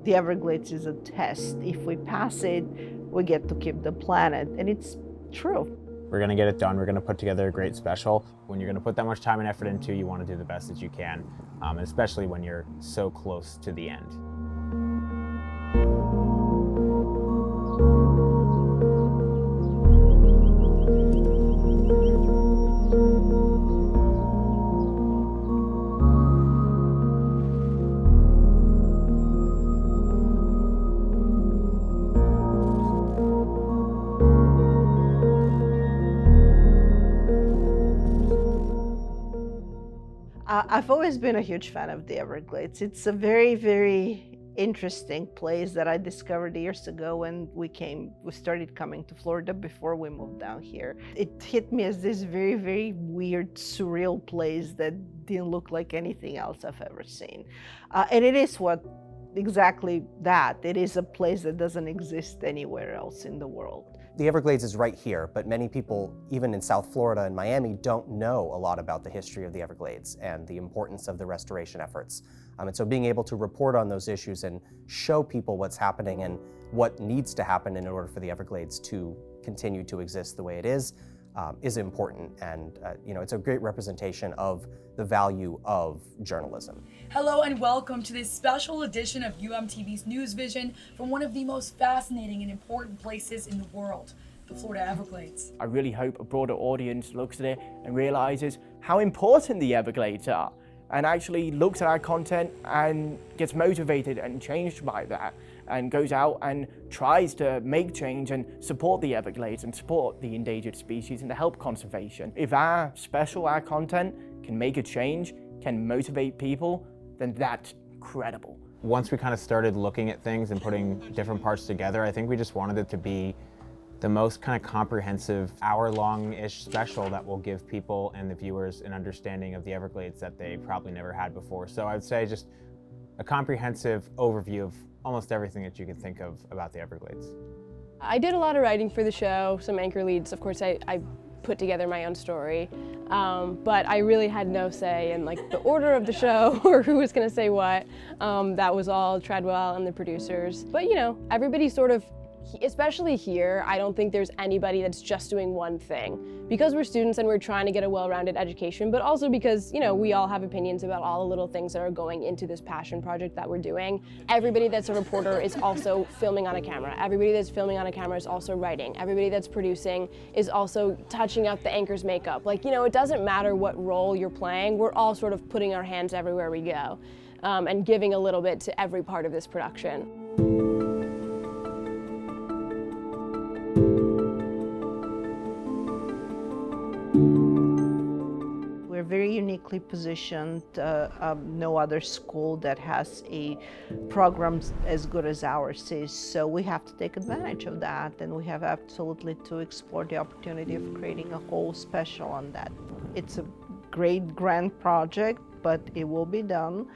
The Everglades is a test. If we pass it, we get to keep the planet, and it's true. We're gonna get it done. We're gonna put together a great special. When you're gonna put that much time and effort into, you wanna do the best that you can, especially when you're so close to the end. I've always been a huge fan of the Everglades. It's a very, very interesting place that I discovered years ago when we started coming to Florida before we moved down here. It hit me as this very, very weird, surreal place that didn't look like anything else I've ever seen. And it is exactly that. It is a place that doesn't exist anywhere else in the world. The Everglades is right here, but many people, even in South Florida and Miami, don't know a lot about the history of the Everglades and the importance of the restoration efforts. And so being able to report on those issues and show people what's happening and what needs to happen in order for the Everglades to continue to exist the way it is important. And it's a great representation of the value of journalism. Hello and welcome to this special edition of UMTV's News Vision from one of the most fascinating and important places in the world, the Florida Everglades. I really hope a broader audience looks at it and realizes how important the Everglades are, and actually looks at our content and gets motivated and changed by that, and goes out and tries to make change and support the Everglades and support the endangered species and to help conservation. If our content can make a change, can motivate people, then that's incredible. Once we kind of started looking at things and putting different parts together, I think we just wanted it to be the most kind of comprehensive hour-long-ish special that will give people and the viewers an understanding of the Everglades that they probably never had before. So I would say just a comprehensive overview of almost everything that you can think of about the Everglades. I did a lot of writing for the show, some anchor leads. Of course, I put together my own story, but I really had no say in the order of the show or who was going to say what. That was all Treadwell and the producers. But everybody sort of, especially here, I don't think there's anybody that's just doing one thing. Because we're students and we're trying to get a well-rounded education, but also because, we all have opinions about all the little things that are going into this passion project that we're doing. Everybody that's a reporter is also filming on a camera. Everybody that's filming on a camera is also writing. Everybody that's producing is also touching up the anchor's makeup. It doesn't matter what role you're playing, we're all sort of putting our hands everywhere we go, and giving a little bit to every part of this production. We're very uniquely positioned. No other school that has a program as good as ours is. So we have to take advantage of that, and we have absolutely to explore the opportunity of creating a whole special on that. It's a great grand project, but it will be done,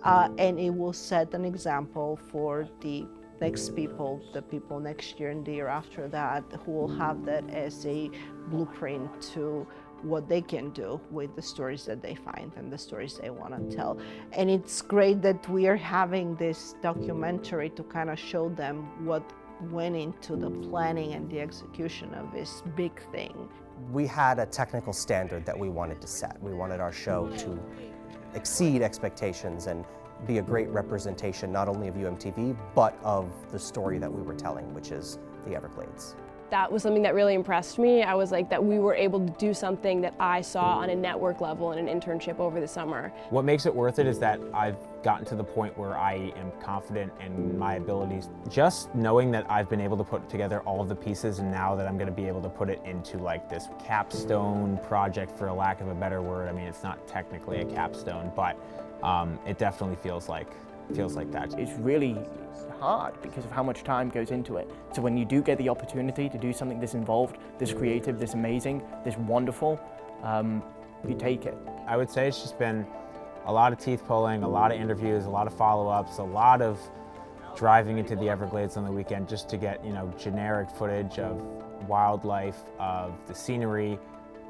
and it will set an example for the next people, the people next year and the year after that, who will have that as a blueprint to what they can do with the stories that they find and the stories they want to tell. And it's great that we are having this documentary to kind of show them what went into the planning and the execution of this big thing. We had a technical standard that we wanted to set. We wanted our show to exceed expectations and be a great representation not only of UMTV, but of the story that we were telling, which is the Everglades. That was something that really impressed me. I was like, that we were able to do something that I saw on a network level in an internship over the summer. What makes it worth it is that I've gotten to the point where I am confident in my abilities. Just knowing that I've been able to put together all of the pieces, and now that I'm going to be able to put it into this capstone project, for a lack of a better word. I mean, it's not technically a capstone, but it definitely feels like that. It's really hard because of how much time goes into it. So when you do get the opportunity to do something this involved, this creative, this amazing, this wonderful, you take it. I would say it's just been a lot of teeth pulling, a lot of interviews, a lot of follow-ups, a lot of driving into the Everglades on the weekend just to get, generic footage of wildlife, of the scenery,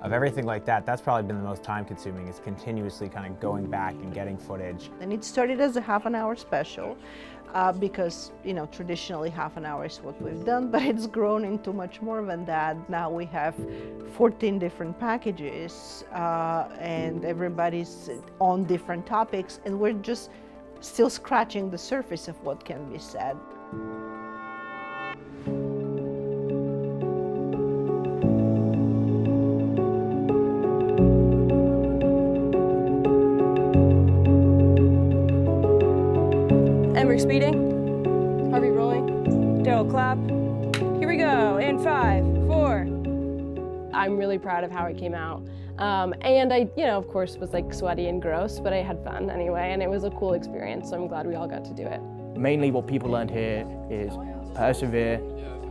of everything like that, that's probably been the most time consuming, is continuously kind of going back and getting footage. And it started as a half-an-hour special because, traditionally half an hour is what we've done, but it's grown into much more than that. Now we have 14 different packages and everybody's on different topics, and we're just still scratching the surface of what can be said. Emmerich speeding. Harvey rolling. Daryl clap. Here we go. In 5, 4. I'm really proud of how it came out. And I, of course, was like sweaty and gross, but I had fun anyway, and it was a cool experience, so I'm glad we all got to do it. Mainly what people learned here is persevere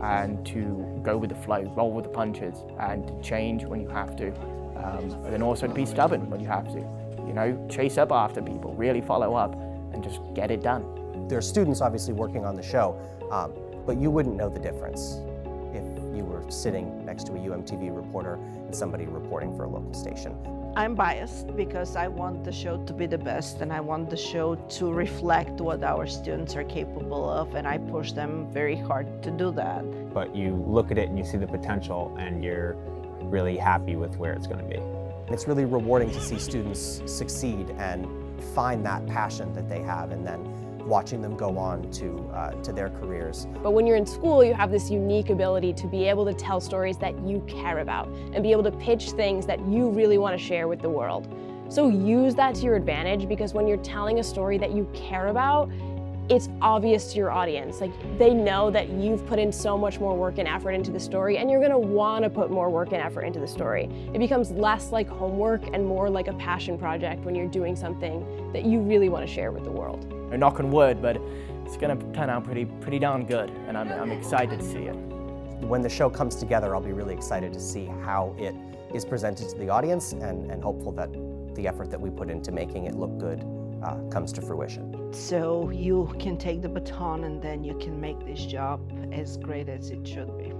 and to go with the flow, roll with the punches, and to change when you have to. And then also to be stubborn when you have to. Chase up after people, really follow up, and just get it done. There are students obviously working on the show, but you wouldn't know the difference if you were sitting next to a UMTV reporter and somebody reporting for a local station. I'm biased because I want the show to be the best, and I want the show to reflect what our students are capable of, and I push them very hard to do that. But you look at it and you see the potential, and you're really happy with where it's going to be. It's really rewarding to see students succeed and find that passion that they have, and then watching them go on to their careers. But when you're in school, you have this unique ability to be able to tell stories that you care about and be able to pitch things that you really want to share with the world. So use that to your advantage, because when you're telling a story that you care about, it's obvious to your audience. Like, they know that you've put in so much more work and effort into the story, and you're gonna wanna put more work and effort into the story. It becomes less like homework and more like a passion project when you're doing something that you really wanna share with the world. Knock on wood, but it's gonna turn out pretty darn good, and I'm excited to see it. When the show comes together, I'll be really excited to see how it is presented to the audience, and hopeful that the effort that we put into making it look good comes to fruition. So you can take the baton and then you can make this job as great as it should be.